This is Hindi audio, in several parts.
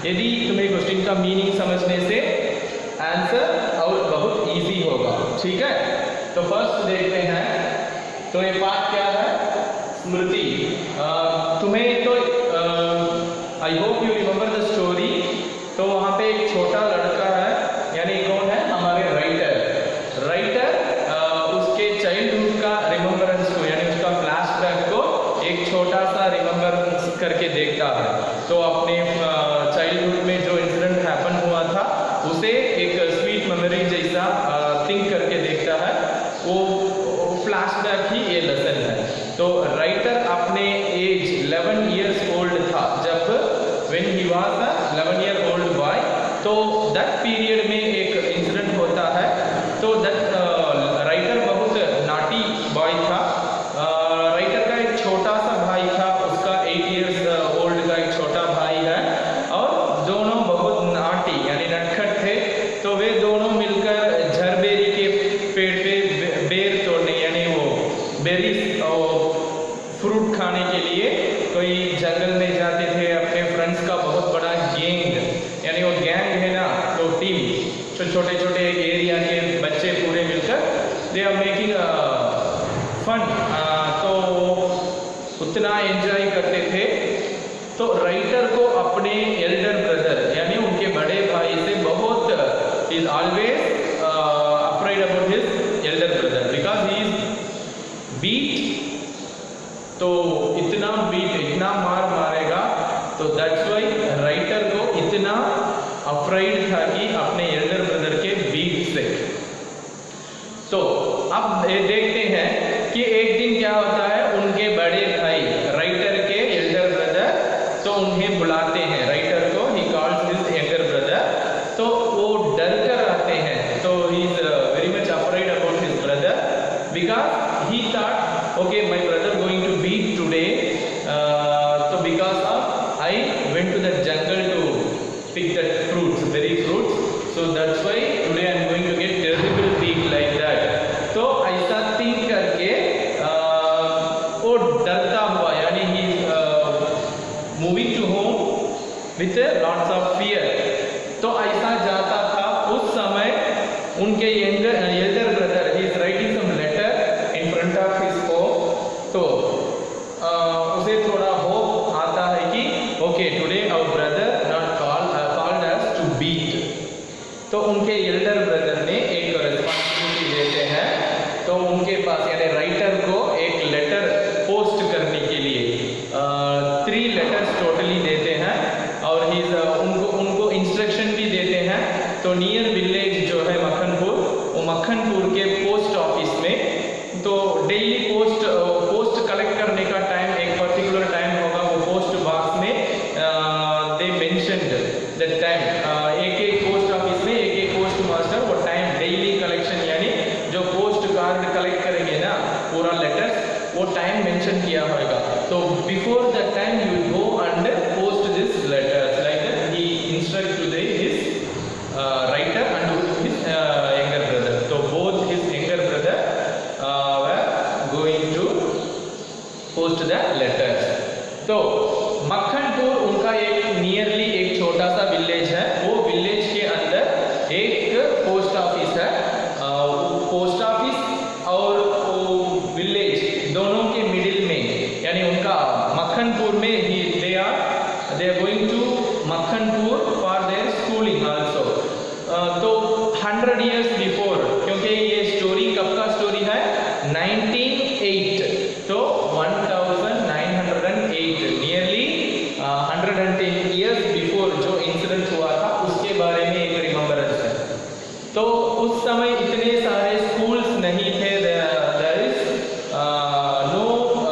यदि तुम्हें क्वेश्चन का मीनिंग समझने से आंसर और बहुत इजी होगा। ठीक है, तो फर्स्ट देखते हैं। तो ये पाठ क्या है? स्मृति। तुम्हें तो I hope you remember the story. तो वहाँ पे एक छोटा लड़का है, यानी कौन है? हमारे राइटर उसके चाइल्डहुड का रिमेम्बरेंस को, यानी उसका फ्लैशबैक को एक छोटा सा रिमेम्बरेंस करके देखता है। तो अपने चाइल्डहुड में जो इंसिडेंट हैपन हुआ था उसे एक स्वीट मेमोरी जैसा थिंक करके देखता है। वो फ्लैशबैक ही ये लेसन है। तो राइटर अपने एज 11 years old था जब when he was a 11-year-old boy। तो दैट पीरियड में एक इंसिडेंट होता है। तो दैट राइटर बहुत नाटी बॉय था। राइटर का एक छोटा सा भाई था, उसका 8 years old का एक छोटा भाई है, और दोनों बहुत नाटी यानी नटखट थे। तो वे दोनों मिलकर झरबेरी के पेड़ पे बेर तोड़ने, यानी वो बेरीज फ्रूट खाने के लिए कोई जंगल में जाते थे। अपने फ्रेंड्स का बहुत बड़ा गैंग, यानी वो गैंग है ना, तो टीम, तो छोटे छोटे एरिया के बच्चे पूरे मिलकर दे आर मेकिंग फन। तो उतना एंजॉय करते थे। तो राइटर को अपने एल्डर ब्रदर यानी उनके बड़े भाई से बहुत is always afraid about his elder brother because he is beat. तो इतना बीट, इतना मार मारेगा, तो दैट्स वाई राइटर को इतना अफ्रेड था कि अपने एल्डर ब्रदर के बीट से। तो अब देखते हैं कि एक दिन क्या होता है। उनके बड़े भाई राइटर के एल्डर ब्रदर तो उन्हें बुलाते हैं, राइटर को, he calls his younger brother. तो वो डर कर आते हैं। तो he is very much afraid about his brother because he thought okay my brother going to beat today. तो because of I went to the jungle to pick that fruits, berry fruits, so that's why today I am going to get terrible beat like that। तो ऐसा think करके वो डरता हुआ, यानी he moving to home with lots of fear। तो ऐसा जाता था। उस समय उनके elder brother he is writing some letter in front of his home। तो उसे थोड़ा होप आता है कि okay today our brother not called us to beat। तो उनके एल्डर ब्रदर ने एक रिस्पॉन्सिबिलिटी देते हैं। तो उनके पास यानी राइटर को एक लेटर पोस्ट करने के लिए 3 letters टोटली देते हैं, और उनको इंस्ट्रक्शन भी देते हैं। तो नियर विलेज जो है मक्खनपुर, वो मक्खनपुर के पोस्ट ऑफिस में तो डेली पोस्ट कलेक्ट करने का टाइम, एक पर्टिकुलर टाइम होगा। वो पोस्ट बॉक्स में दे मेंशन्ड दैट टाइम। एक पोस्ट ऑफिस में एक पोस्ट मास्टर वो टाइम डेली कलेक्शन, यानी जो पोस्ट कार्ड कलेक्ट करेंगे ना पूरा लेटर्स, वो टाइम मेंशन किया होगा। तो before that time you go and post this letters like that he instruct to his writer and his younger brother. तो both his younger brother were going to post the letters. तो मक्खनपुर उनका एक नियरली एक छोटा सा विलेज है। वो विलेज के अंदर एक पोस्ट ऑफिस है। पोस्ट ऑफिस और विलेज दोनों के मिडिल में, यानी उनका मक्खनपुर में ही they are going to Makhanpur for their schooling also. तो 100 years बिफोर, क्योंकि ये स्टोरी कब का स्टोरी है? 1908। तो 1908 नियरली 110 years बिफोर जो इंसिडेंट हुआ था उसके बारे में एक रिमेम्बरेंस है। तो उस समय इतने सारे स्कूल्स नहीं थे। There is no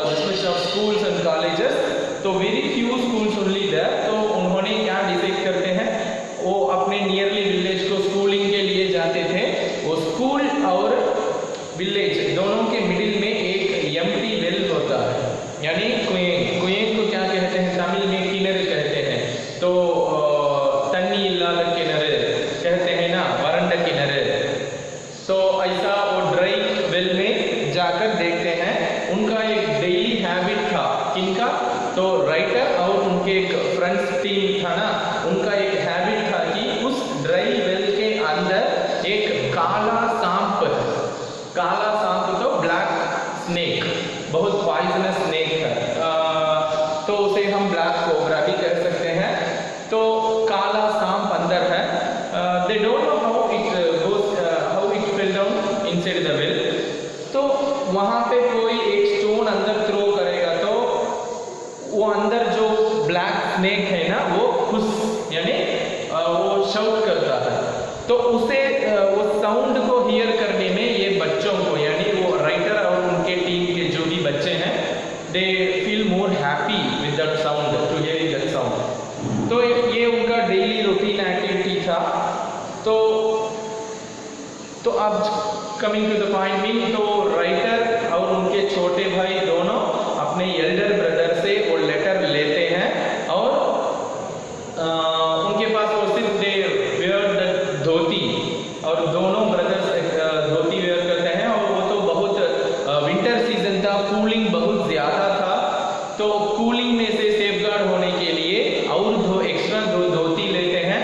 this much of schools and colleges, तो very few schools only there. तो उन्होंने क्या डिसाइड करते हैं, वो अपने नियरली विलेज को स्कूलिंग के लिए जाते थे। वो स्कूल और विलेज दोनों के मिडिल में एक एम्प्टी वेल होता है, यानी कुएं को क्या कहते हैं तमिल में? किनर कहते हैं। तो तन्नी इल्लाद किनर कहते हैं ना, वरंड किनर। तो ऐसा वो ड्राई वेल में जाकर देखते हैं। उनका एक डेली हैबिट था, किनका? तो राइटर और उनके एक फ्रेंड्स टीम था ना, उनका एक काला सांप, काला सांप तो ब्लैक स्नेक, बहुत पॉइजनस स्नेक है, तो उसे हम ब्लैक कोबरा भी कह सकते हैं। तो काला सांप अंदर है, they don't know how it fell down inside the well. तो वहां पे कोई एक स्टोन अंदर थ्रो करेगा तो वो अंदर जो ब्लैक स्नेक है ना वो खुश यानी वो शाउट करता है। तो उसे वो साउंड को हियर करने में ये बच्चों को यानी वो राइटर और उनके टीम के जो भी बच्चे हैं they feel more happy with that sound, to hearing that sound. तो ये उनका डेली रूटीन एक्टिविटी था। तो अब coming to the point mean, तो राइटर और उनके छोटे भाई दोनों अपने एल्डर ब्रदर से वो लेटर लेते हैं और उनके पास वो सिर्फ दे वेयर द धोती, और दोनों ब्रदर्स धोती वेयर करते हैं। और वो तो बहुत विंटर सीजन था, कूलिंग बहुत ज़्यादा था, तो कूलिंग में से सेफगार्ड होने के लिए और एक्स्ट्रा धोती लेते हैं।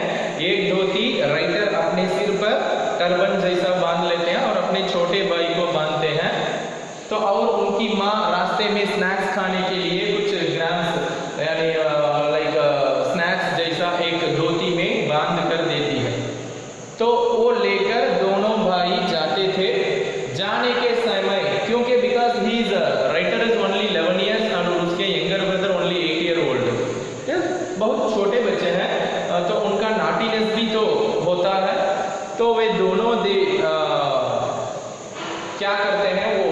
एक धोती राइटर अपने सिर पर टर्बन जैसा बांध लेते हैं और अपने छोटे भाई को बांधते हैं। तो और उनकी माँ रास्ते में स्नैक्स खाने के लिए कुछ ग्राम्स यानी लाइक स्नैक्स जैसा एक धोती में बांध कर देती है। तो वो लेकर दोनों भाई जाते थे। जाने के समय क्योंकि because he is writer is only 11 years और उसके younger brother only 8 year old, बहुत छोटे बच्चे हैं, तो उनका नाटीनेस भी तो होता है। तो वे दोनों क्या करते हैं, वो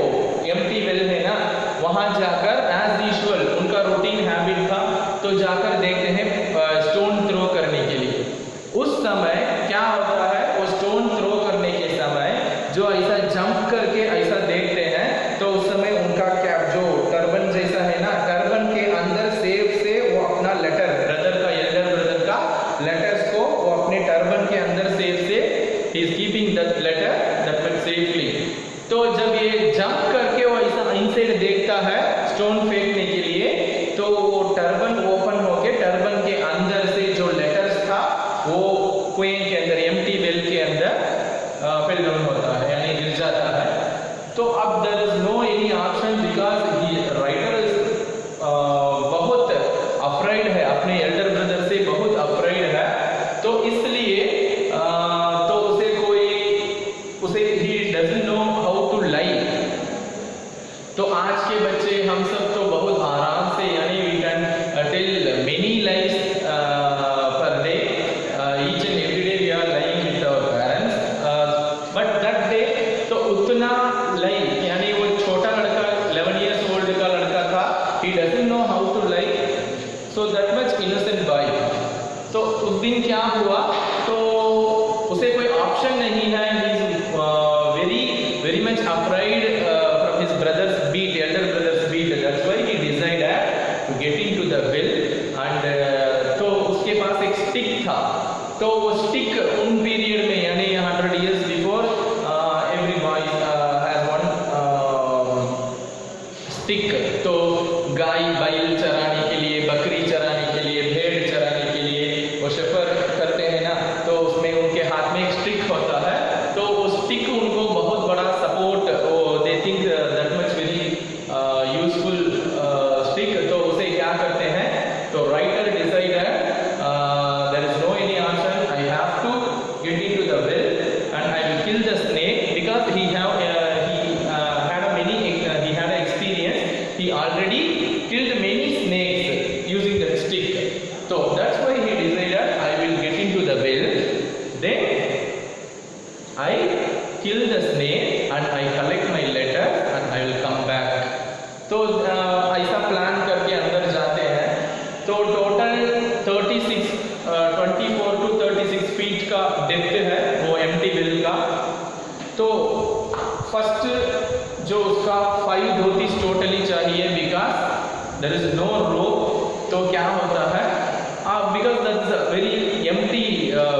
एम्प्टी वेल है ना, वहाँ जाकर एज यूजुअल उनका रूटीन हैबिट था, तो जाकर देखते हैं स्टोन थ्रो करने के लिए। उस समय क्या होता है, वो स्टोन थ्रो करने के समय जो ऐसा जंप करके ऐसा देखते हैं, तो उस समय उनका कैप जो टर्बन जैसा है ना, टर्बन के अंदर सेफ से वो अपना लेटर, ब्रदर का एल्डर ब्रदर का लेटर्स को वो अपने टर्बन के अंदर सेफ से ही is keeping that letter that means safely. तो जब ये जंप करके वो ऐसा इनसाइड देखता है स्टोन फेंकने के लिए, तो वो टर्बन ओपन होके टर्बन के अंदर से जो लेटर्स था वो कुएं के अंदर, एम्प्टी वेल के अंदर फेल डाउन होता है यानी गिर जाता है। तो अब there is no any option because he writer is बहुत अफ्रेड है, अपने एल्डर ब्रदर से बहुत अफ्रेड है। तो इसलिए तो उसे he doesn't know how to lie. तो आज के बच्चे हम सब तो बहुत आराम से यानी we can tell many lies per day, each and every day we are lying with our parents, but that day तो उतना लाई यानी वो छोटा लड़का 11 इयर्स ओल्ड का लड़का था, he doesn't know how to lie, so that much innocent boy. तो उस दिन क्या हुआ, तो उसे कोई ऑप्शन नहीं है, he is very much afraid from his brother's beat, elder brother's beat, that's why he decided to get into the well and तो उसके पास एक स्टिक था। तो वो स्टिक उन पीरियड में यानी 100 years before every boy has one stick। तो गाय बैल चराने के लिए, बकरी चराने के लिए, भेड़ चराने के लिए वो सफर करते हैं ना, तो उसमें उनके हाथ में एक स्टिक होता है। तो वो स्टिक उनको बहुत बड़ा support, they think that much very useful stick. तो उसे क्या करते हैं, तो writer decided there is no any option, I have to get into the well and I will kill the snake because he had an experience, he already killed many snakes using that stick. So that's why he decided I will get into the well, then I kill the snake and I collect my letter and I will come back। तो ऐसा प्लान करके अंदर जाते हैं। तो टोटल 24 to 36 फीट का डेप्थ है वो एम्प्टी वेल का। तो फर्स्ट जो उसका 5 धोतीस टोटली चाहिए because there is no rope. तो क्या होता है, because that is a very empty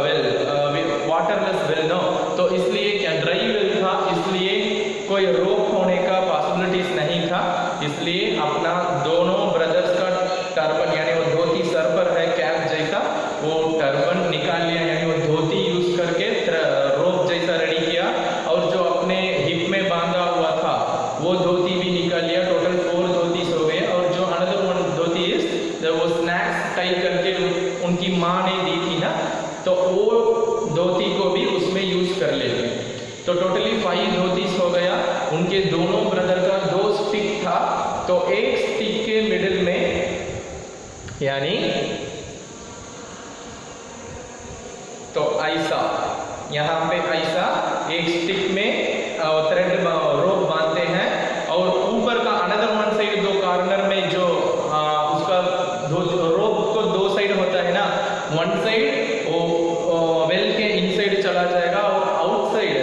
well, waterless well no, तो इसलिए क्या ड्राई वेल था, इसलिए कोई रोप होने का पॉसिबिलिटीज नहीं था। इसलिए अपना दोनों ब्रदर्स का टर्बन यानी वो धोती सर पर है कैप जैसा, वो टर्बन निकाल लिया यानी वो धोती यूज करके रोप जैसा रेडी किया टोटली 5 धोतीस हो गया। उनके दोनों ब्रदर का 2 स्टिक था, तो एक स्टिक के मिडिल में यानी तो ऐसा यहाँ पे ऐसा एक स्टिक में थ्रेड रोप बांधते हैं, और ऊपर का अनदर वन साइड 2 कॉर्नर में जो उसका रोप को 2 साइड होता है ना, वन साइड वो वेल के इनसाइड चला जाएगा और आउटसाइड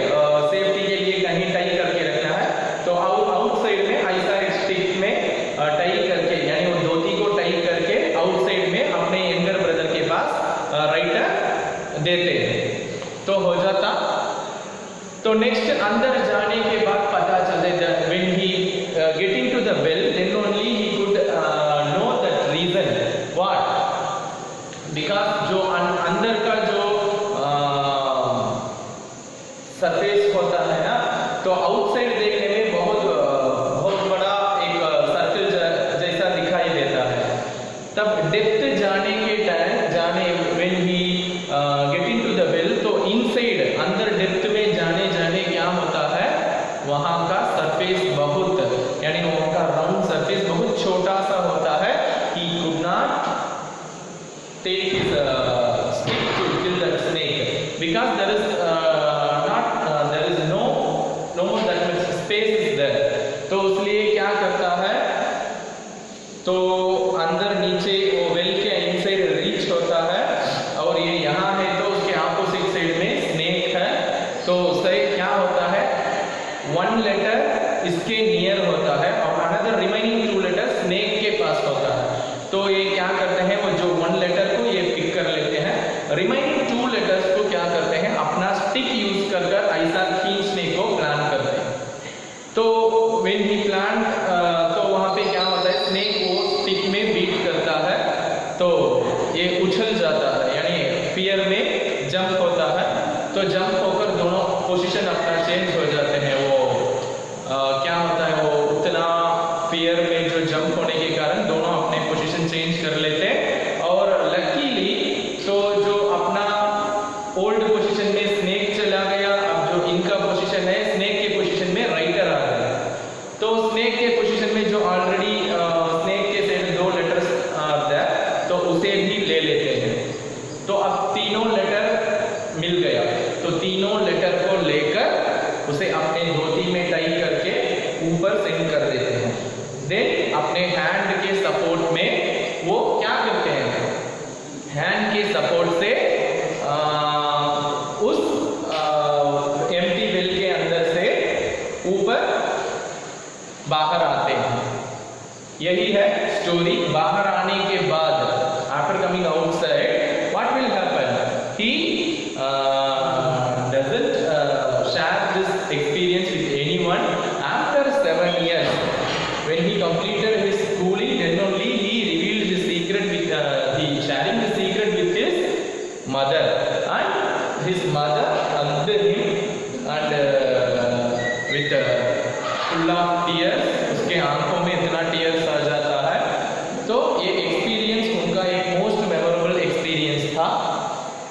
सेफ्टी के लिए कहीं टाई करके रखना है। तो आउटसाइड में ऐसा एक स्टिक में टाई करके यानी वो धोती को टाई करके आउटसाइड में अपने यंगर ब्रदर के पास राइटर देते हैं, तो हो जाता। तो नेक्स्ट अंदर जाने के बाद पता चलता है when he getting to the well then only he could know that reason what, because जो अंदर का जो सरफेस होता है ना, तो आउटसाइड देखने में बहुत बड़ा एक सर्कल जैसा दिखाई देता है। तब डेप्थ जाने के time when he getting to the well, तो इनसाइड अंदर डेप्थ में जाने क्या होता है, वहां का सरफेस बहुत यानी वहां का राउंड सरफेस बहुत छोटा सा होता है। He could not take his stick to kill that snake because there is no more that much space is there. तो इसलिए क्या करता है, तो अंदर नीचे वो वेल के इनसाइड रीच होता है, और ये यहाँ है तो उसके ऑपोजिट साइड में स्नेक है। तो उससे क्या होता है, 1 लेटर इसके नियर होता है और अनदर रिमेनिंग 2 लेटर स्नेक के पास होता है। तो ये क्या करते हैं, वो जो 1 लेटर को ये पिक कर लेते हैं, रिमेनिंग 2 लेटर्स को क्या करते हैं, अपना स्टिक यूज कर ऐसा खींचने को प्लान करते हैं। तो व्हेन ही प्लान, तो वहां पे क्या होता है, स्नेक को स्टिक में बीट करता है, तो ये उछल जाता है यानी फियर में जंप होता है। तो जंप होकर दोनों पोजीशन अपना चेंज हो जाते हैं। वो क्या होता है, वो उतना फियर में जो जंप होने के कारण दोनों अपने पोजीशन चेंज कर लेते हैं, और लकीली तो जो अपना ओल्ड पोजीशन में स्नेक चला गया, अब जो इनका पोजीशन है स्नेक के पोजीशन में राइटर आ गया। तो स्नेक के पोजीशन में जो ऑलरेडी स्नेक के साइड 2 लेटर्स आता है, तो उसे भी ले लेते हैं। तो अब तीनों लेटर मिल गया, तो तीनों लेटर को लेकर उसे अपने धोती में टाई करके ऊपर सेंड कर देते हैं। देन अपने हैंड के सपोर्ट में वो क्या करते हैं, हैंड के सपोर्ट से उस एम्प्टी वेल के अंदर से ऊपर बाहर आते हैं। यही है स्टोरी। बाहर आने के बाद after coming outside what will happen, he doesn't share this experience with anyone. After 7 years when he completed his schooling, then only he revealed his secret with he sharing the secret with his mother, and his mother hugged him and with full of tears, उसके आंखों में इतना टीयर्स आ जाता है। तो ये एक्सपीरियंस उनका एक मोस्ट मेमोरेबल एक्सपीरियंस था।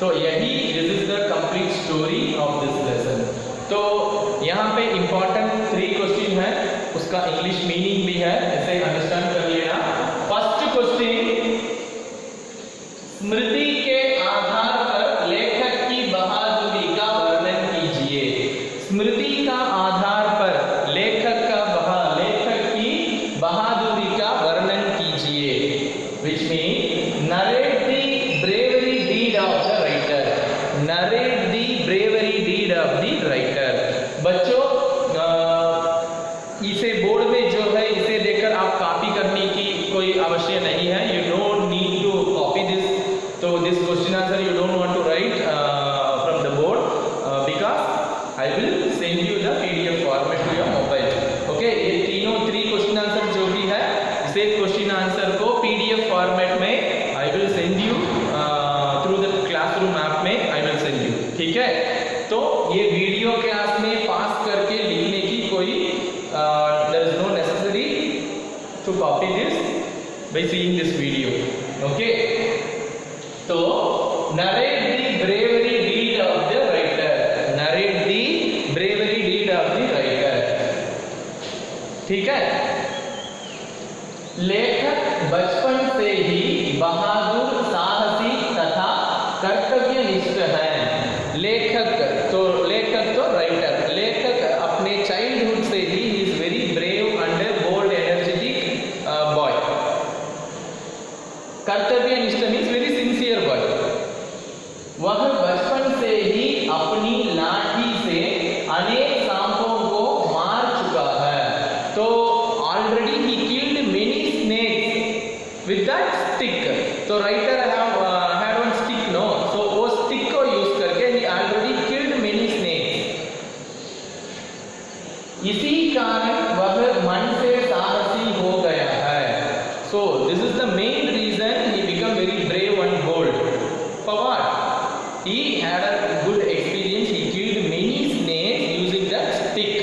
तो यही this is the complete story of this lesson. तो यहाँ पे इंपॉर्टेंट 3 क्वेश्चन है, उसका इंग्लिश मीनिंग भी है, इसे अंडरस्टैंड कर लेना। फर्स्ट क्वेश्चन, स्मृति के आधार पर लेखक की बहादुरी का वर्णन कीजिए। स्मृति का आधार पर लेखक की बहादुरी का वर्णन कीजिए, which means narrate the bravery deed of the writer. Narrate the bravery deed of the writer. बच्चों इसे बोर्ड में जो है इसे देखकर आप कॉपी करने की कोई आवश्यक नहीं है। You don't need to copy this. So this question answer you don't want to write from the board because I will send you the PDF format to your mobile. Okay, ये तीनों 3 क्वेश्चन आंसर जो भी है, इसे क्वेश्चन आंसर को PDF फॉर्मेट में I will send you through the classroom app में I will send you. ठीक है, तो ये वीडियो क्लास में पास करके लिखने की कोई there is no necessary to copy this by seeing this video. Okay, तो narrate the bravery deed of the writer. Narrate the bravery deed ठीक है। लेखक बचपन से ही बहादुर, साहसी तथा कर्तव्यनिष्ठ है। लेखक तो राइटर, लेखक अपने चाइल्डहुड से ही is very brave and bold energetic boy. कर्तव्यनिष्ठ मीन्स वेरी सिंसियर बॉय। वह बचपन से ही अपनी लाठी से अनेक सांपों को मार चुका है। तो ऑलरेडी ही killed many snakes with that stick. तो writer had one stick, no, so वो स्टिक को यूज करके ही ऑलरेडी किल्ड मेनी स्नेक्स। इसी कारण वह मन से साहसी हो गया है। So this is the main reason he become very brave and bold. For what? He had a good experience. He killed many snakes using that stick.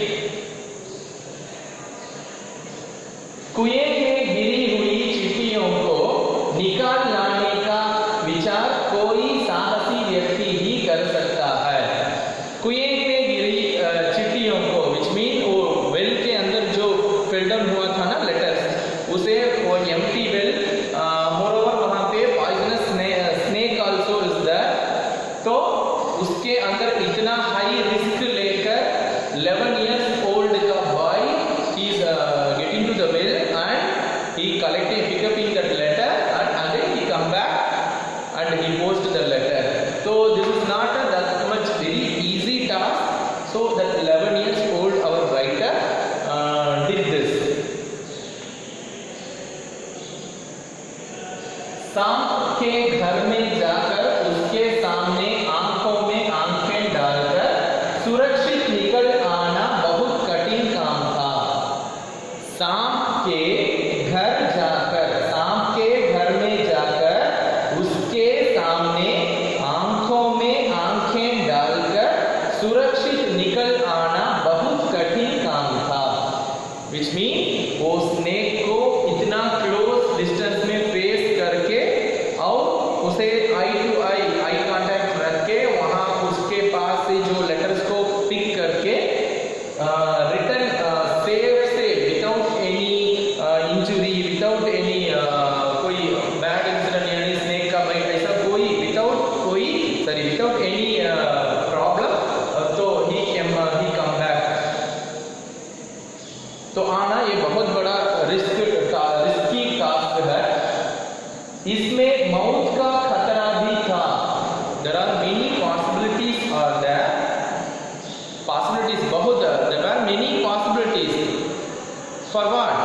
कुएं में गिरी हुई चींटियों को निकाल लाने का विचार कोई साहसी व्यक्ति ही कर सकता है। कुएं में गिरी चींटियों को, which mean वो वेल के अंदर जो फिल डाउन हुआ था ना लेटर्स, उसे वो एम्प्टी वेल, मोरोवर वहाँ पे poisonous snake also is there. तो उसके अंदर इतना हाई रिस्क लेकर 11 इयर्स ओल्ड का boy is getting to the well and he pickuping that letter and again he come back and he post the letter. तो this is not that much very easy task. So that 11 years old our writer did this. सांप के घर में जाकर उसके सामने आंखों में आंखें डालकर सुरक्षित निकल आना बहुत कठिन काम था। सांप के घर में जाकर उसके सामने आंखों में आंखें डालकर सुरक्षित निकल आना बहुत कठिन काम था। विच मीन वो स्नेक को इतना क्लोज डिस्टेंस में फेस करके और उसे आई कांटेक्ट रख के वहाँ उसके पास से जो लेटर्स को पिक करके रिटर्न सेफ से without any injury, without any कोई बैड इंसिडेंट यानी स्नेक का बाइट ऐसा कोई विदाउट एनी प्रॉब्लम, तो ही कम बैक। तो आना ये बहुत बड़ा रिस्की टास्क है। इसमें मौत का खतरा भी था। There are many possibilities are there. बहुत, there were many possibilities. For what?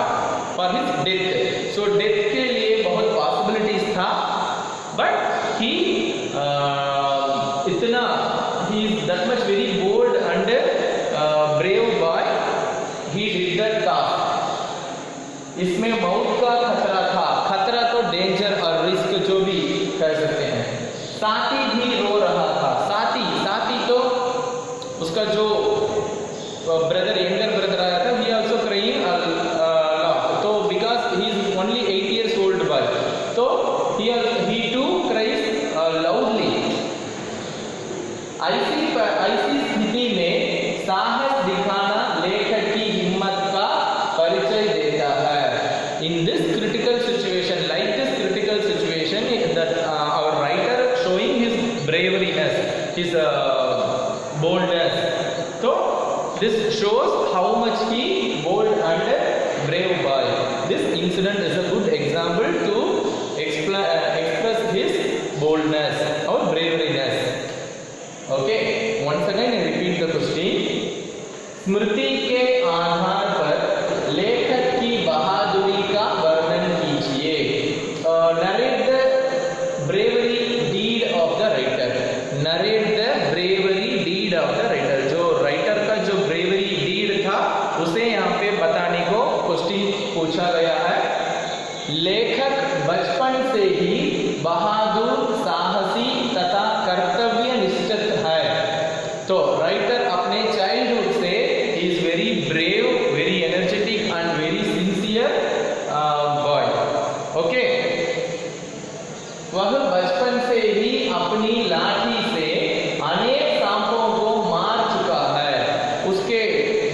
For his death. So death के लिए बहुत possibilities था, but he is that much very bold and brave boy. He did that task. इसमें मौत का खतरा था। खतरा तो डेंजर और रिस्क जो भी कह सकते हैं। साथी भी रो रहा था। साथी तो उसका जो ब्रदर, यंगर ब्रदर आया था, he also crying a lot. तो because he is only 8 years old boy, तो he too cries loudly. ऐसी स्थिति में साहस दिखाना लेखक की हिम्मत का परिचय देता है। In this critical situation, like this critical situation, that our writer showing his bravery-ness, his boldness. So this shows how much he bold and brave boy. This incident is a good example to express his boldness or bravery-ness. Okay, once again I repeat the question. स्मृति के आधार पर लेखक की बहादुरी का वर्णन कीजिए। Narrate the bravery deed of the writer. Narrate the bravery deed of the writer. जो राइटर का जो bravery deed था उसे यहाँ पे बताने को क्वेश्चन पूछा गया है। लेखक बचपन से ही बहादुर, साहसी तथा कर्तव्यनिष्ठ है। तो राइटर अपने चाइल्डहुड से is very brave, very energetic and very sincere boy. Okay, वह बचपन से ही अपनी लाठी से अनेक सांपों को मार चुका है। उसके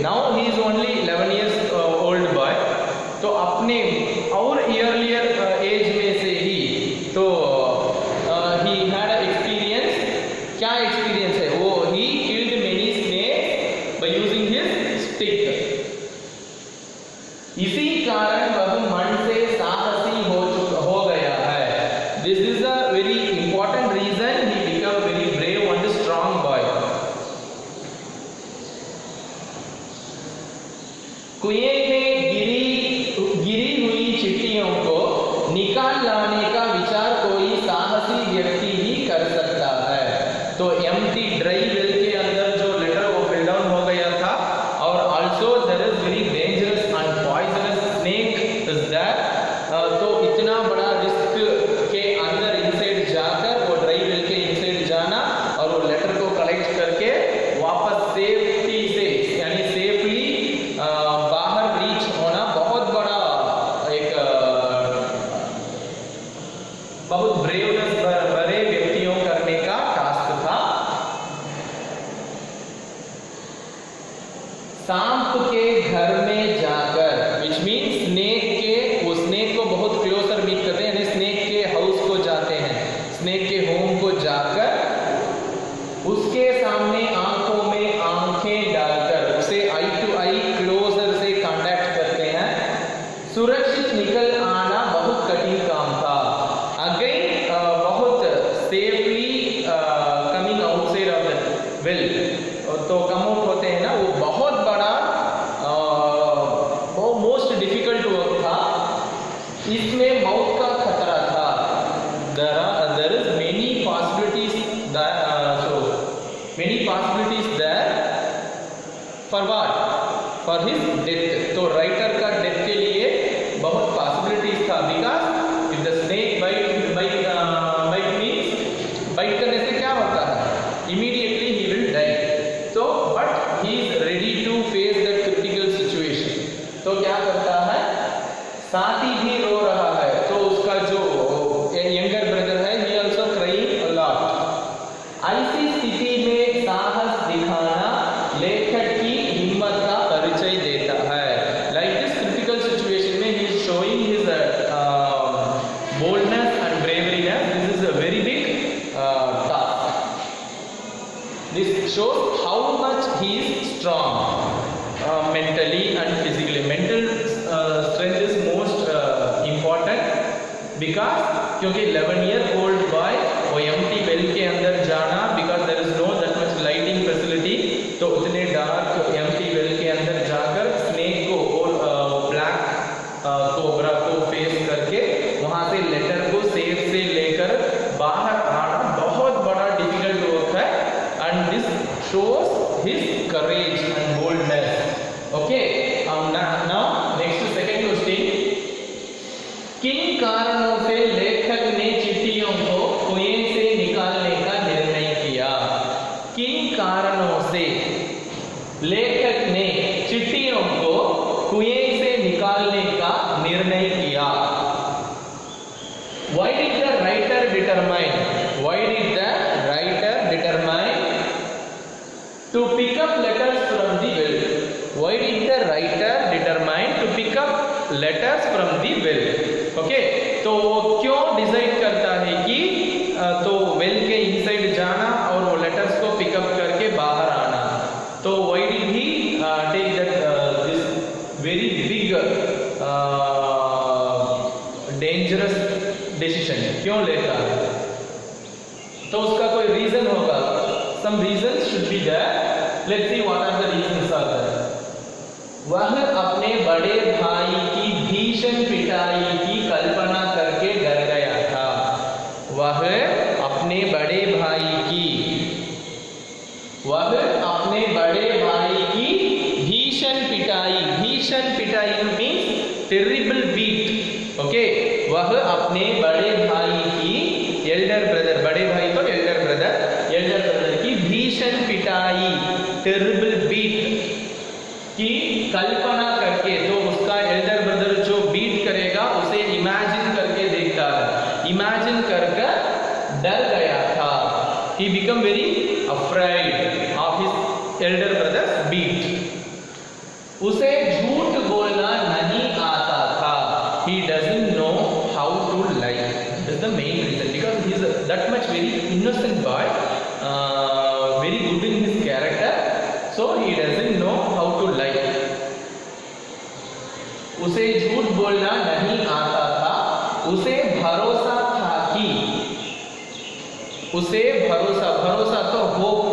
now he is only 11 years old boy. स्टिक। इसी कारण वह मन से साहसी हो गया है। This is a very important reason he become very brave and strong boy. कुएं में गिरी हुई चिट्ठियों को निकाल लाने का विचार कोई साहसी व्यक्ति ही कर सकता है। तो एम्प्टी ड्राई वेल के अंदर जो लेटर वो फिल डाउन हो गया था, और also there is very dangerous and poisonous snake is that. तो इतना बड़ा रिस्क के अंदर इनसाइड जाकर वो ड्राई वेल के इनसाइड जाना और वो लेटर को कलेक्ट करके वापस सेफ्टी से यानी सेफली बाहर रीच होना बहुत बड़ा एक बहुत ब्रेवनेस बड़े व्यक्तियों करने का टास्क था। सांप के घर में जाकर, विच मीन स्नेक के, वो स्नेक को बहुत क्लोजर मीट करते हैं, यानी स्नेक के हाउस को जाते हैं, स्नेक के होम को जाकर उसके सामने आंखों में आंखें डालकर उसे आई टू आई क्लोजर से कांटेक्ट करते हैं। सुरक्षित निकल आना बहुत कठिन काम था। अगेन बहुत safely coming outside of the well, तो कम आउट होते हैं ना, वो बहुत बड़ा वो मोस्ट डिफिकल्ट वर्क था। इसमें मौत का खतरा था। There is many possibilities there for what, for his death. तो राइटर का डेथ के लिए बहुत पॉसिबिलिटीज था, because if the snake bite means bite करने से क्या होता है, इमीडिएटली ही विल डाई। तो but he is ready to face that critical situation. तो क्या करता है, साथी भी रो रहा है, तो उसका जो यंगर ब्रदर है ही आल्सो क्राइंग अ लॉट। ऐसी स्थिति में साहस दिखाना लेखक की हिम्मत का परिचय देता है। लाइक दिस क्रिटिकल सिचुएशन में he is showing his boldness and bravery. This is a very big task. This shows how much he is strong mentally and physically. Mental strength is most important because क्योंकि 11-year-old boy वो empty well के अंदर जाना, because there is no that much lighting facility, तो उतने डार्क empty well के अंदर जाकर स्नेक को और ब्लैक कोबरा को फेस करके वहां से लेटर को सेफ से लेकर बाहर आना बहुत बड़ा डिफिकल्ट वर्क है। And this shows his courage and boldness. Okay, now next second question. किन कारणों से लेखक ने चिट्ठियों को कुएं से निकालने का निर्णय किया? किन कारणों से लेखक ने चिट्ठियों को कुएं से निकालने का निर्णय किया? Why did the writer determine? Why did the writer determine to pick up letters from the well? Why did the writer determine to pick up letters from the well? Okay, तो वो क्यों डिसाइड करता है कि तो वेल के इनसाइड जाना और वो लेटर्स को पिकअप करके बाहर आना? तो why did he take that this very big dangerous decision? क्यों लेता है? तो उसका कोई रीजन होगा. Some reasons should be there. Let's see what are the reasons are there. वह अपने बड़े भाई की भीषण पिटाई की कल्पना करके डर गया था. वह अपने बड़े भाई की भीषण पिटाई मीन्स टेरिबल बीट. ओके, वह अपने बड़े भाई की एल्डर ब्रदर, बड़े भाई तो एल्डर ब्रदर की भीषण पिटाई टेरिबल बीट की कल्पना करके, तो उसका एल्डर ब्रदर जो बीट करेगा उसे इमेजिन करके देखता है. इमेजिन करके डर गया था. He become very afraid of his elder brother's beat. उसे झूठ बोलना नहीं आता था. He doesn't know how to lie. That's the main reason, because he is that much very innocent boy, very good in his character, so he doesn't know how to lie. उसे झूठ बोलना नहीं आता था, उसे भरोसा था कि, उसे भरोसा तो होप,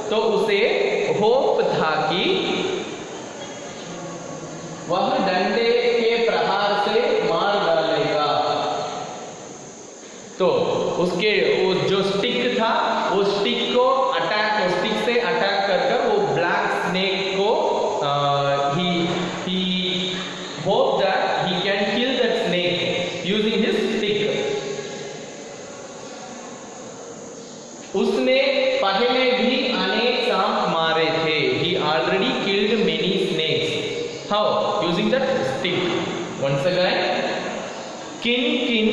तो उसे होप था कि वह डंडे के प्रहार से मार डालेगा। तो उसके वो जो स्टिक था, वो स्टिक को अटैक, स्टिक से अटैक कर वो ब्लैक स्नेक को he hoped that he can kill that snake using his stick. उसने पहले भी अनेक सांप मारे थे। He already killed many snakes. How? Using that stick. Once again, किन किन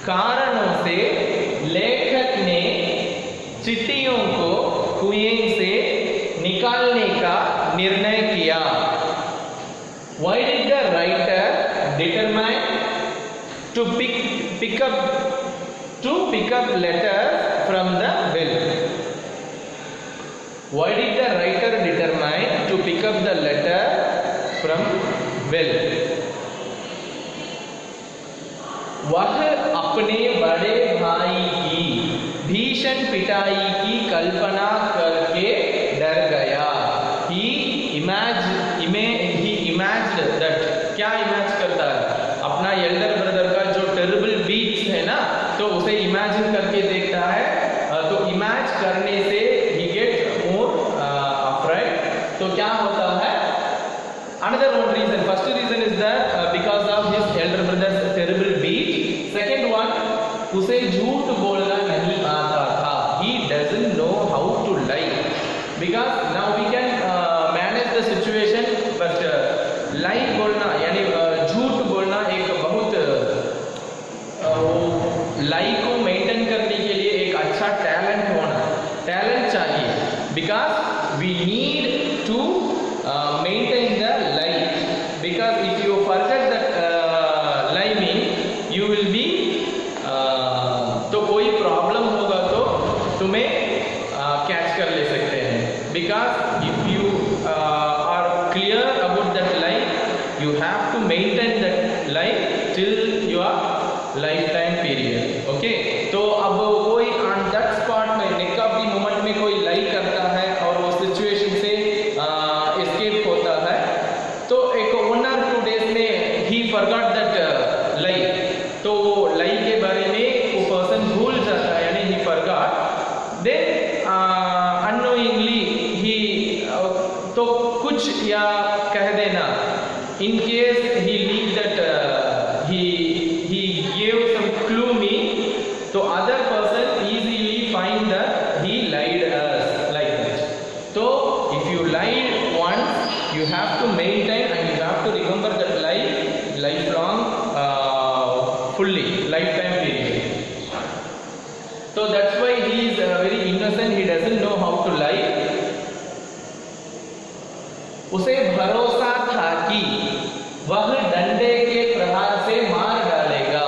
कारणों से लेखक ने चींटियों को कुएं से निकालने का निर्णय किया? Why did the writer determine to pick up letters from the well? Why did the writer determine to pick up the letter from well? वह अपने बड़े भाई की भीषण पिटाई की कल्पना करके डर गया। He imagined that, क्या इमेज करता है? अपना एल्डर ब्रदर का जो टेरिबल बीट्स है ना, तो उसे इमेजिन करके देखता है। तो इमेज करने से he gets more afraid। तो क्या होता है? Another one reason, first reason is that because of his elder brother's terrible beat. Second one, उसे झूठ बोलना नहीं आता था। He doesn't know how to lie. Because now we can manage the situation, but lie बोलना यानी झूठ बोलना एक बहुत lie को मेंटेन करने के लिए एक अच्छा टैलेंट चाहिए। Because we need to maintain the lie. Because if you forget that lie mean, you will be तो कोई प्रॉब्लम होगा तो तुम्हें कैच कर ले सकते हैं। Because if you are clear about that lie, you have to maintain that lie till your lifetime period. Okay? तो अब कोई on that spot में निक ऑफ द मोमेंट में कोई lie करता है और वो सिचुएशन से escape होता है, तो एक 1 or 2 days में he forgot that lie. तो वो lie के बारे में वो पर्सन भूल जाता है, यानी he forgot. Then unknowingly he तो कुछ या कह देना, in case he leave that he gave some clue me, तो other person easily find that he lied us like that. So if you lied once, you have to maintain and you have to remember that lie lifelong, fully lifetime period. So that's why he is very innocent, he doesn't know how to lie. उसे भरोसा था कि वह डंडे के प्रहार से मार डालेगा।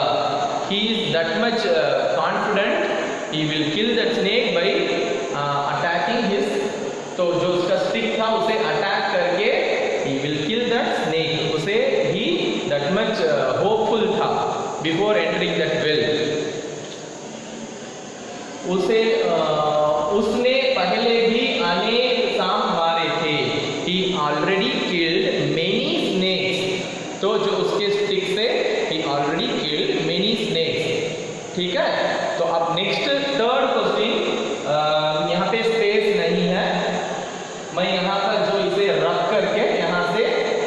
He is that much confident he will kill that snake by attacking his, तो जो उसका स्टिक था उसे अटैक करके he will kill that snake. उसे he that much hopeful था before entering that well. उसने पहले भी अनेक सांप मारे थे। He already killed many snakes. तो जो उसके स्टिक से he already killed many snakes. ठीक है? तो अब नेक्स्ट थर्ड क्वेश्चन, यहाँ पे स्पेस नहीं है, मैं यहाँ पर जो इसे रख करके यहाँ से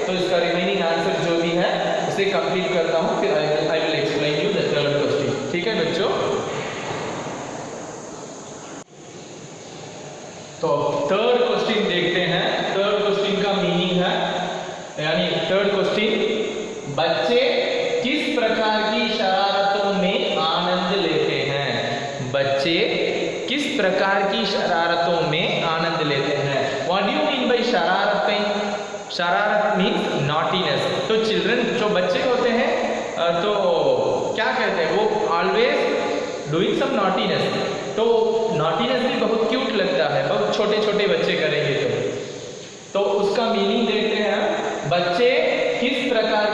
तो इसका रिमेनिंग आंसर जो भी है उसे कंप्लीट करता हूँ, फिर I will explain you the third question. ठीक है बच्चों? तो थर्ड क्वेश्चन देखते हैं। थर्ड क्वेश्चन का मीनिंग है, यानी थर्ड क्वेश्चन, बच्चे किस प्रकार की शरारतों में आनंद लेते हैं? बच्चे किस प्रकार की शरारतों में आनंद लेते हैं? What do you mean by शरारतें? शरारत मीन्स नॉटीनेस। तो चिल्ड्रन जो बच्चे होते हैं तो क्या कहते हैं, वो ऑलवेज डूइंग सम नॉटीनेस। तो नॉटीनेस भी बहुत क्यूट लगता है, बहुत छोटे छोटे बच्चे करेंगे तो उसका मीनिंग देखते हैं। बच्चे किस प्रकार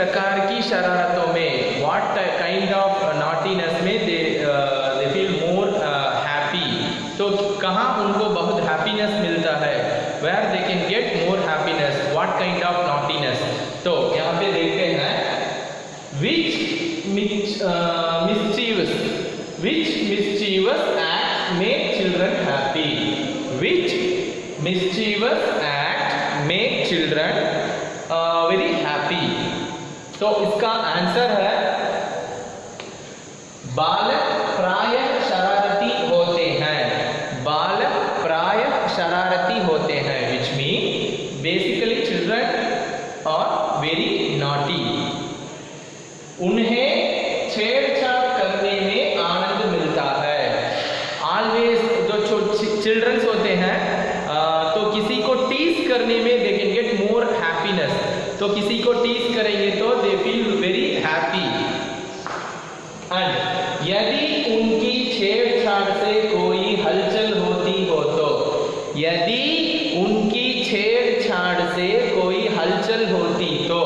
प्रकार की शरारतों में, व्हाट काइंड ऑफ नॉटीनेस में दे फील मोर हैप्पी, तो कहाँ उनको बहुत हैप्पीनेस मिलता है, where they can get more happiness, what kind of naughtiness. तो यहाँ पे देखते हैं which mischievous act make children happy, which mischievous act make children very happy। तो इसका आंसर है बालक प्रायः शरारती होते हैं, बालक प्रायः शरारती होते हैं, which mean basically children are very naughty। उन्हें छेड़छाड़ करने में आनंद मिलता है, ऑलवेज जो चिल्ड्रंस होते हैं तो किसी को टीज करने में दे कैन गेट मोर हैप्पीनेस, तो किसी को टीज करेंगे तो दे फील वेरी हैप्पी। एंड यदि उनकी छेड़छाड़ से कोई हलचल होती हो तो, यदि उनकी छेड़छाड़ से कोई हलचल होती तो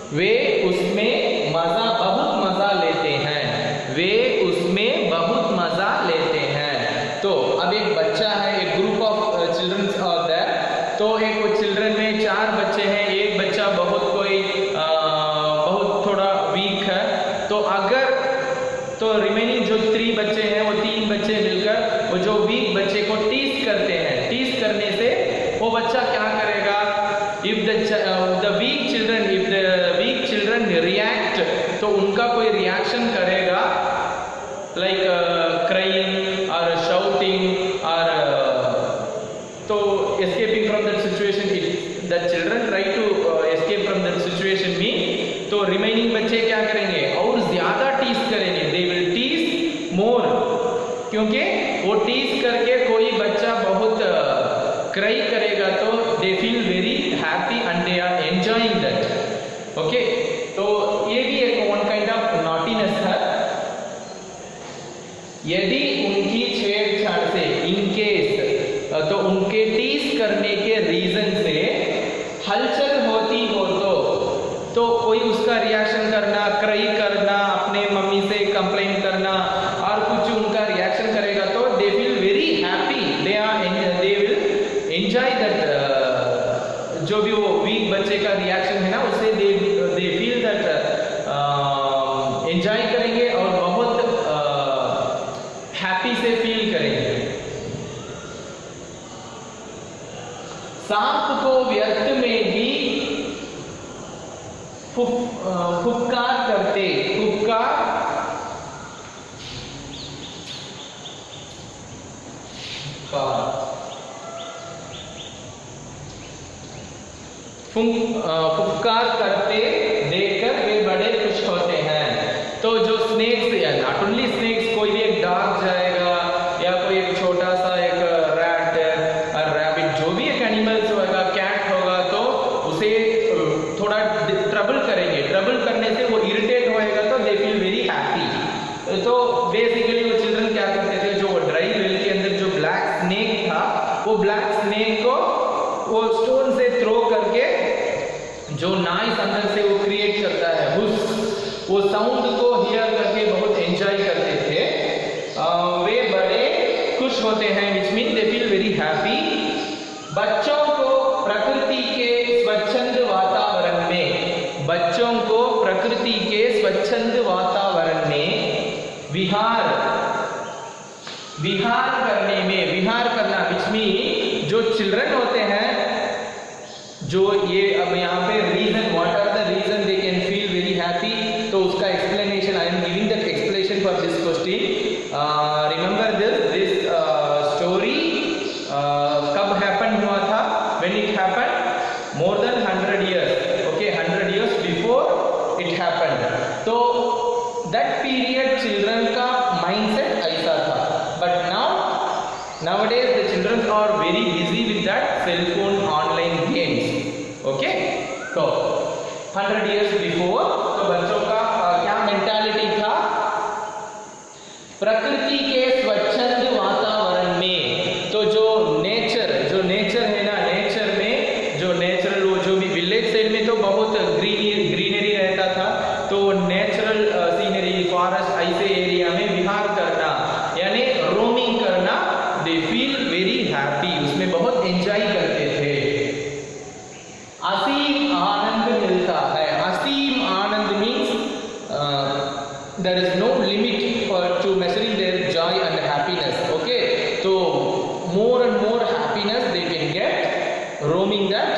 वे उसमें बहुत मजा लेते हैं, वे उसमें बहुत मजा लेते हैं। तो अब एक बच्चा है, एक group of childrens are there, तो एक चिल्ड्रन में 4 बच्चे हैं, एक बच्चा बहुत थोड़ा वीक है, तो अगर तो रिमेनिंग जो 3 बच्चे हैं वो 3 बच्चे मिलकर वो जो वीक बच्चे को टीज करते हैं, टीज करने से वो बच्चा क्या करेगा, if the weak children react, तो उनका कोई रिएक्शन करेगा, like crying or shouting or तो escaping from that situation, the children try to escape from that situation mean, तो remaining बच्चे क्या करेंगे और ज्यादा टीज करेंगे, they will tease more, क्योंकि वो टीज करके कोई बच्चा बहुत क्राई करेगा तो they feel very happy and they are enjoying that। Okay, तो ये भी एक वन काइंड ऑफ नॉटीनेस है। यदि उनकी छेड़छाड़ से, इन केस, तो उनके टीज करने के रीजन से हलचल होती हो तो कोई उसका रिएक्शन करना, क्राई करना, अपने मम्मी से कंप्लेन करना और कुछ उनका रिएक्शन करेगा तो दे feel very happy, they will enjoy that, जो भी वो वीक बच्चे का रिएक्शन है ना उससे दे फील दैट एंजॉय करेंगे और बहुत हैप्पी से फील करेंगे। सांप को व्यर्थ में भी फुफकार करते, फुफकार करते देखकर वे बड़े खुश होते हैं। तो जो स्नेक्स, या नॉट ओनली स्नेक्स, कोई भी एक डॉग जाएगा या कोई एक छोटा सा एक रैट और रैबिट, जो भी एक एनिमल्स होगा, कैट होगा, तो उसे थोड़ा ट्रबल करेंगे, ट्रबल करने से वो इरिटेट होएगा तो दे फील वेरी हैप्पी। तो बेसिकली वो चिल्ड्रन क्या करते थे, जो ड्राई वेल के अंदर जो ब्लैक स्नेक था, वो ब्लैक स्नेक को वो स्टोन से थ्रो करके जो नॉइस अंदर से वो क्रिएट करता है, वो साउंड को हियर करके बहुत एंजॉय करते थे। वे बड़े खुश होते हैं, which mean they feel very happy. बच्चों को प्रकृति के स्वच्छंद वातावरण में, बच्चों को प्रकृति के स्वच्छंद वातावरण में विहार करने में, विहार करना विच मीन जो चिल्ड्रन होते हैं, जो ये अब यहाँ पे reason, what are the reason they can feel very happy, तो उसका explanation I am giving that explanation for this question. Remember this story कब हैपन हुआ था, when it happen, more than 100 years, okay, 100 years before it happen. तो दैट पीरियड चिल्ड्रन का माइंडसेट ऐसा था, but nowadays the children are very busy with that cell phone online games, okay। तो 100 years before तो बच्चों का क्या मेंटालिटी था, प्रकृति के स्वच्छंद वातावरण में, तो जो नेचर है ना, नेचर में जो नेचुरल, वो जो भी village side more and more happiness they can get roaming that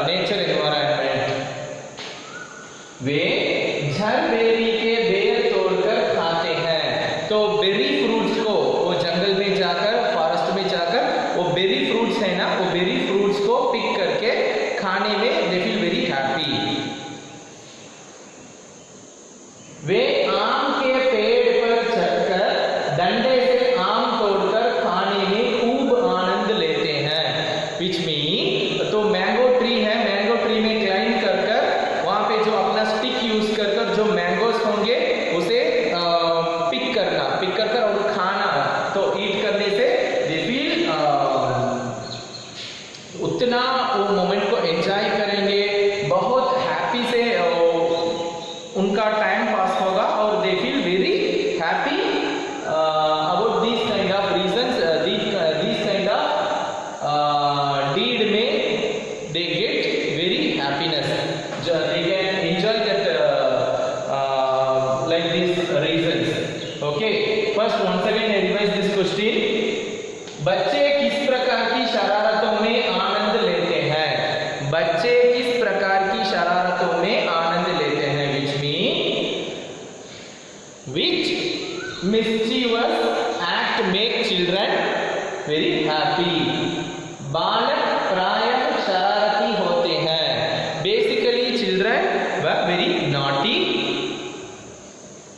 nature environment. वे झरबेरी के बेर तोड़कर खाते हैं। तो बेरी फ्रूट्स को वो जंगल में जाकर, फॉरेस्ट में जाकर वो बेरी फ्रूट्स है ना, वो बेरी फ्रूट्स को पिक करके खाने में दे फील वेरी हैप्पी। वे आम के पेड़ पर चढ़कर डंडे से आम तोड़कर खाने में खूब आनंद लेते हैं। विच मीन, तो मैंगो ट्री है, मैंगो ट्री में क्लाइंब कर कर वहां पे जो अपना स्टिक यूज कर कर जो मैंगोस होंगे उसे पिक कर कर और खाना, तो ईट करने से दे फील उतना वो मोमेंट को एंजॉय करेंगे, बहुत हैप्पी से उनका टाइम पास होगा और they feel very happy about this kind of reasons, this kind of deed में they get very happiness, they can enjoy that like this reasons. Okay, first once again I revise this question. बच्चे किस प्रकार की शरारतों में आनंद लेते हैं? बच्चे किस प्रकार की शरारतों में आनंद लेते हैं? Which mischievous act make children very happy? बालक प्रायः शरारती होते हैं। Basically children were very naughty.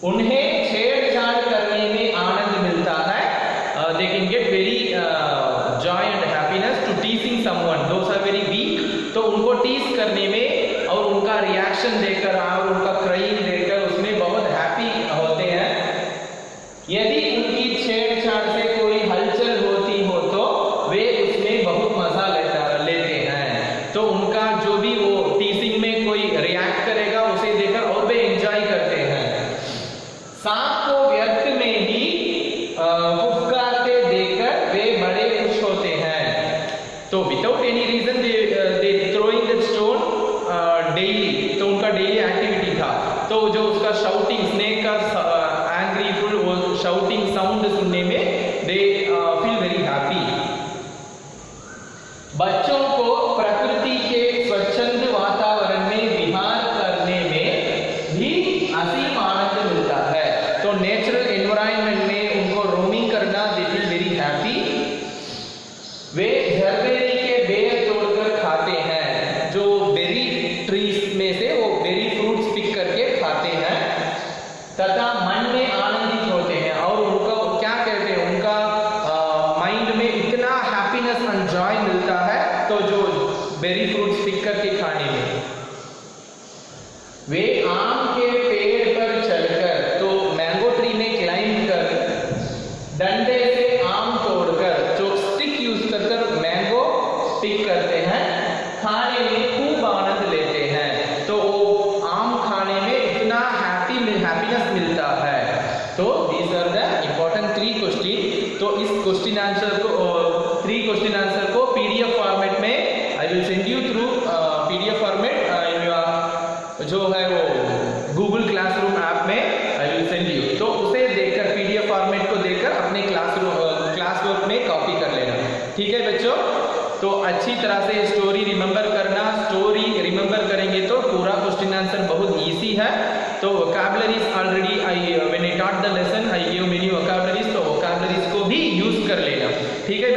उन्हें छेड़छाड़ करने में आनंद मिलता है। They can get very joy and happiness to teasing someone. Those are very weak. तो उनको टीज करने में और उनका रिएक्शन देकर और उनका क्राइंग देकर उसमें बहुत हैप्पी होते हैं। यदि उनकी छेड़छाड़ से कोई हलचल होती हो तो वे उसमें बहुत मजा लेते हैं। तो उनका जो भी वो टीजिंग में कोई रिएक्ट करेगा उसे देखकर और वे एंजॉय करते हैं। सांप को व्यर्थ में ही फुफकारते देखकर वे बड़े खुश होते हैं। तो without any reason they throwing the stone daily, तो उनका डेली एक्टिविटी था। तो जो उसका शाउटिंग, स्नेक का एंग्री फुल वो शाउटिंग साउंड सुनने में दे फील वेरी हैप्पी। बच्चों को प्रकृति के स्वच्छंद वातावरण में विहार करने में भी असीम आनंद मिलता है। तो नेचुरल एनवायरनमेंट में उनको रोमिंग करना दे फील वेरी हैप्पी। वे झरबेरी के बेर तोड़कर खाते हैं। जो बेरी ट्रीज में से वो बेरी फ्रूट्स पिक करके खाते हैं तथा मन में आनंदित होते हैं। और उनको क्या कहते हैं, उनका माइंड में इतना हैप्पीनेस एंड जॉय मिलता है तो जो बेरी फ्रूट्स पिक करके खाने में। वे आम के पेड़ पर चढ़कर, तो मैंगो ट्री में क्लाइंब कर डंडे से आम तोड़कर, जो स्टिक यूज कर मैंगो पिक करते हैं, खाने में खूब आनंद लेते हैं। तो वो आम खाने में इतना हैप्पीनेस मिलता है। तो these are the important 3 question. तो इस क्वेश्चन आंसर को 3 क्वेश्चन आंसर को पीडीएफ फॉर्मेट में I will send you through PDF format जो है वो गूगल क्लासरूम ऐप में आई विल सेंड यू। तो उसे देखकर पीडीएफ फॉर्मेट को देखकर अपने क्लास वर्क में कॉपी कर लेना। ठीक है बच्चों? तो अच्छी तरह से स्टोरी रिमेंबर करना। स्टोरी रिमेंबर करेंगे तो पूरा क्वेश्चन आंसर बहुत इजी है। तो vocabularies already when I taught the lesson I give many vocabularies, तो वोकैबुलरीज को भी यूज कर लेना। ठीक है